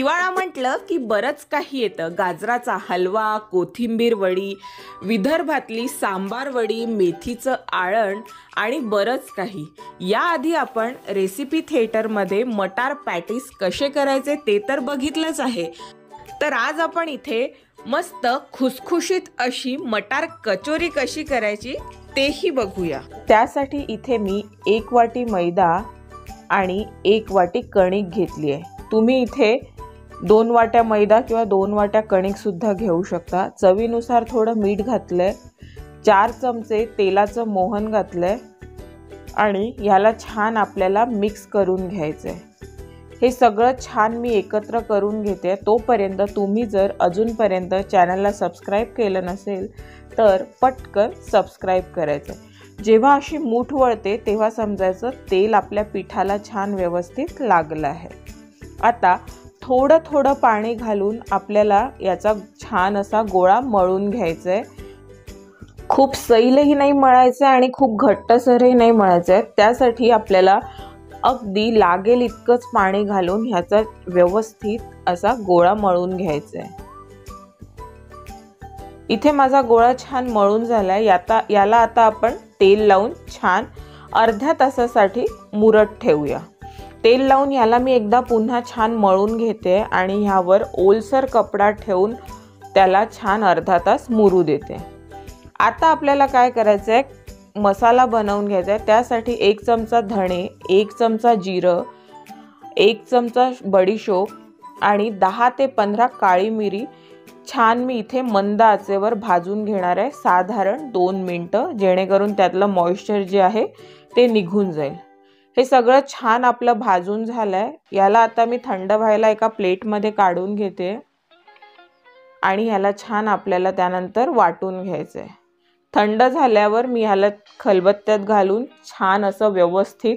हिवाळा म्हटलं की बरंच काही येतं. गाजराचा हलवा, कोथिंबीर वडी, विदर्भातली सांबार वडी, मेथीचं आळण आणि बरंच काही. याआधी आपण रेसिपी थिएटरमध्ये मटार पॅटीस कसे करायचे ते तर बघितलंच आहे. तर आज आपण इथे मस्त खुसखुशीत अशी मटार कचोरी कशी करायची तेही बघूया. त्यासाठी इथे मी 1 वाटी मैदा आणि 1 वाटी कणिक घेतली आहे. तुम्ही इथे 2 वाट्या मैदा किंवा 2 वाट्या कणिक सुद्धा घेऊ शकता. चवीनुसार थोडं मीठ घातलंय, 4 चमचे तेलाचं मोहन घातलंय आणि ह्याला छान आपल्याला मिक्स करून घ्यायचंय. हे सगळं छान मी एकत्र करून घेते. तोपर्यंत तुम्ही जर अजूनपर्यंत चॅनलला सबस्क्राईब केलं नसेल तर पटकन सबस्क्राईब करायचं. जेव्हा अशी मूठ वळते तेव्हा समजायचं तेल आपल्या पिठाला छान व्यवस्थित लागलं आहे. आता थोडं थोडं पाणी घालून आपल्याला याचा छान असा गोळा मळून घ्यायचा आहे. खूप सैलही नाही मळायचं आणि खूप घट्टसरही नाही मळायचं आहे. त्यासाठी आपल्याला अगदी लागेल इतकंच पाणी घालून ह्याचा व्यवस्थित असा गोळा मळून घ्यायचा आहे. इथे माझा गोळा छान मळून झालाय. याला आता आपण तेल लावून छान अर्ध्या तासासाठी मुरत ठेवूया. तेल लावून याला मी एकदा पुन्हा छान मळून घेते आणि ह्यावर ओलसर कपडा ठेवून त्याला छान अर्धा तास मुरू देते. आता आपल्याला काय करायचं आहे, मसाला बनवून घ्यायचा आहे. त्यासाठी 1 चमचा धणे, 1 चमचा जिरं, 1 चमचा बडीशोप आणि 10 ते 15 काळी मिरी छान मी इथे मंद आचेवर भाजून घेणार आहे, साधारण 2 मिनिटं, जेणेकरून त्यातलं मॉइश्चर जे आहे ते निघून जाईल. हे सगळं छान आपलं भाजून झालंय. याला आता मी थंड व्हायला एका प्लेटमध्ये काढून घेते आणि ह्याला छान आपल्याला त्यानंतर वाटून घ्यायचं आहे. थंड झाल्यावर मी ह्याला खलबत्त्यात घालून छान असं व्यवस्थित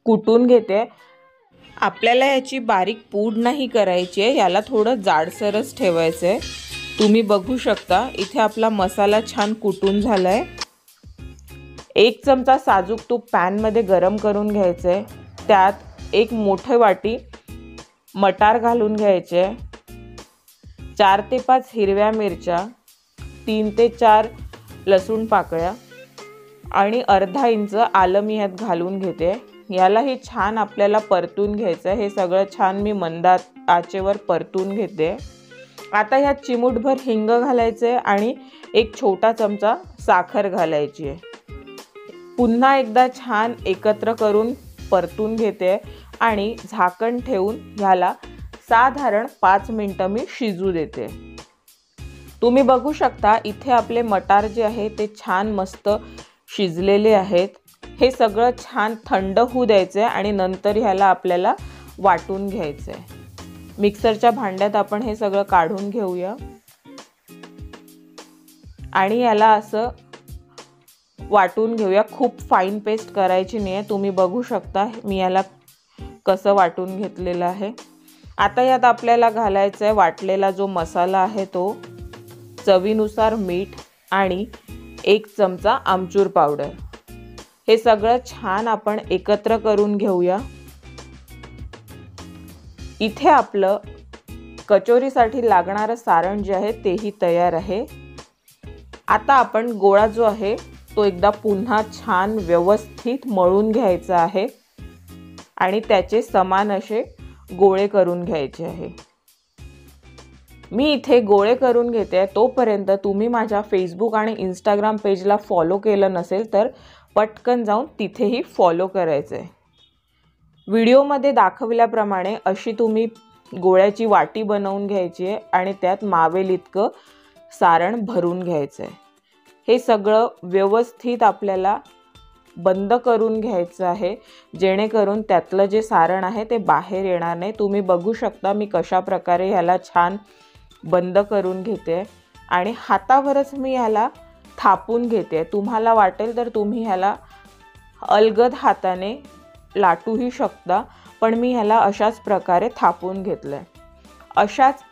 कुटून घेते. आपल्याला ह्याची बारीक पूड नाही करायची आहे, याला थोडं जाडसरच ठेवायचं आहे. तुम्ही बघू शकता इथे आपला मसाला छान कुटून झाला आहे. 1 चमचा साजूक तूप पॅनमध्ये गरम करून घ्यायचं आहे. त्यात 1 मोठी वाटी मटार घालून घ्यायचे, 4 ते 5 हिरव्या मिरच्या, 3 ते 4 लसूण पाकळ्या आणि अर्धा इंच आलं मी ह्यात घालून घेते. यालाही छान आपल्याला परतून घ्यायचं आहे. हे सगळं छान मी मंद आचेवर परतून घेते. आता ह्यात चिमूटभर हिंग घालायचे आणि 1 छोटा चमचा साखर घालायची आहे. पुन्हा एकदा छान एकत्र करून परतून घेते आणि झाकण ठेवून ह्याला साधारण 5 मिनिटं मी शिजू देते. तुम्ही बघू शकता इथे आपले मटार जे आहे ते छान मस्त शिजलेले आहेत. हे सगळं छान थंड होऊ द्यायचं आहे आणि नंतर ह्याला आपल्याला वाटून घ्यायचं आहे. मिक्सरच्या भांड्यात आपण हे सगळं काढून घेऊया आणि याला असं वाटून घेऊया. खूप फाईन पेस्ट करायची नाही आहे. तुम्ही बघू शकता मी याला कसं वाटून घेतलेलं आहे. आता यात आपल्याला घालायचं आहे वाटलेला जो मसाला आहे तो, चवीनुसार मीठ आणि 1 चमचा आमचूर पावडर. हे सगळं छान आपण एकत्र करून घेऊया. इथे आपलं कचोरीसाठी लागणारं सारण जे आहे तेही तयार आहे. आता आपण गोळा जो आहे तो एकदा पुन्हा छान व्यवस्थित मळून घ्यायचा आहे आणि त्याचे समान असे गोळे करून घ्यायचे आहे. मी इथे गोळे करून घेते. तोपर्यंत तुम्ही माझ्या फेसबुक आणि इंस्टाग्राम पेजला फॉलो केलं नसेल तर पटकन जाऊन तिथेही फॉलो करायचं आहे. व्हिडिओमध्ये दाखवल्याप्रमाणे अशी तुम्ही गोळ्याची वाटी बनवून घ्यायची आहे आणि त्यात मावेल इतकं सारण भरून घ्यायचं आहे. हे सगळं व्यवस्थित आपल्याला बंद करून घ्यायचं आहे, जेणेकरून त्यातलं जे सारण आहे ते बाहेर येणार नाही. तुम्ही बघू शकता मी कशा प्रकारे ह्याला छान बंद करून घेते आणि हातावरच मी ह्याला थापून घेते. तुम्हाला वाटेल तर तुम्ही ह्याला अलगद हाताने लाटूही शकता, पण मी ह्याला अशाच प्रकारे थापून घेतलंय. अशाच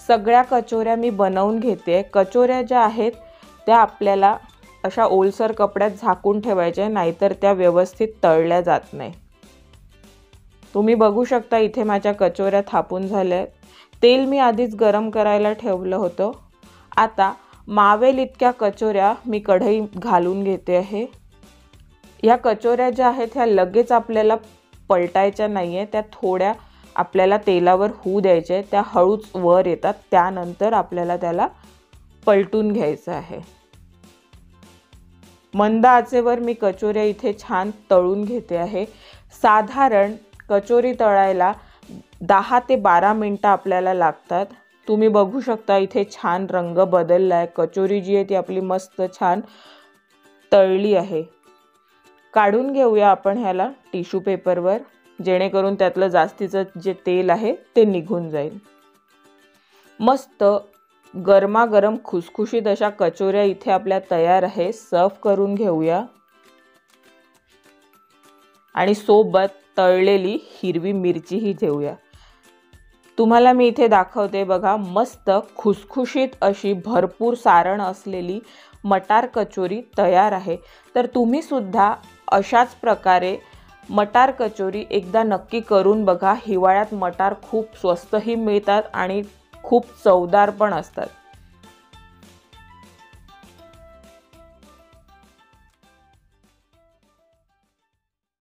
सगळ्या कचोऱ्या मी बनवून घेते. कचोऱ्या ज्या आहेत त्या आपल्याला अशा ओलसर कपड्यात झाकून ठेवायच्या, नाहीतर त्या व्यवस्थित तळल्या जात नाही. तुम्ही बघू शकता इथे माझ्या कचोऱ्या थापून झाल्या आहेत. तेल मी आधीच गरम करायला ठेवलं होतं। आता मावेल इतक्या कचोऱ्या मी कढई घालून घेते आहे। या कचोऱ्या ज्या आहेत ह्या लगेच आपल्याला पलटायच्या नाही आहे, त्या थोड्या आपल्याला तेलावर होऊ द्यायच्या, त्या हळूच वर येतात, त्यानंतर आपल्याला त्याला पलटून घ्यायचं आहे। मंद आचेवर मी कचोऱ्या इथे छान तळून घेते आहे। साधारण कचोरी तळायला 10 ते 12 मिनिटं आपल्याला लागतात। तुम्ही बघू शकता इथे छान रंग बदलला आहे, कचोरी जी आहे ती आपली मस्त छान तळली आहे। काढून घेऊया आपण ह्याला टिश्यू पेपरवर, जेणेकरून त्यातलं जास्तीचं जे तेल आहे ते निघून जाईल। मस्त गरमागरम खुसखुशीत अशा कचोऱ्या इथे आपल्या तयार आहे। सर्व करून घेऊया आणि सोबत तळलेली हिरवी मिरची ही ठेवूया। तुम्हाला मी इथे दाखवते बघा, मस्त खुसखुशीत अशी भरपूर सारण असलेली मटार कचोरी तयार आहे। तर तुम्ही सुद्धा अशाच प्रकारे मटार कचोरी एकदा नक्की करून बघा। हिवाळ्यात मटार खूप स्वस्तही मिळतात आणि खूप चवदार पण असतात।